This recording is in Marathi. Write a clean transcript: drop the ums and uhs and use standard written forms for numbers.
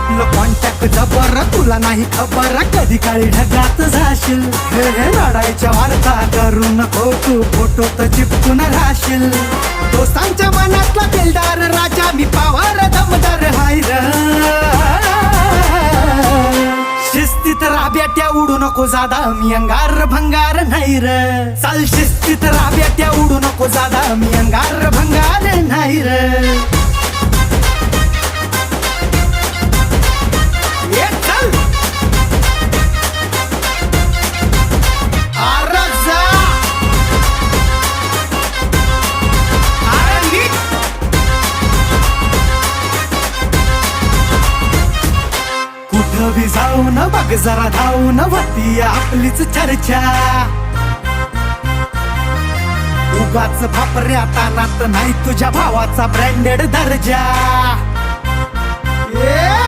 आपलं कॉन्टॅक्ट जबर, तुला नाही खबर कधी काळी ढगात जाशील. हे लढाईच्या वार्ता करू नको तू, फोटो तर चिपकून राहशील. दोस्तांच्या मनातला दिलदार राजा मी, पावर दमदार हाय र. शिस्तीत राब्याट्या उडू नको जादा, मी अंगार भंगार नाही र. चाल शिस्तीत राब्याट्या उडू नको जादा, मी अंगार भंगार नाही र. ये चल अरे जा, अरे नीट. कुठं बी जाऊन बघ जरा धावून, होती आपलीच चर्चा. उगाच फापऱ्या तानात नाही तुझ्या भावाचा ब्रँडेड दर्जा.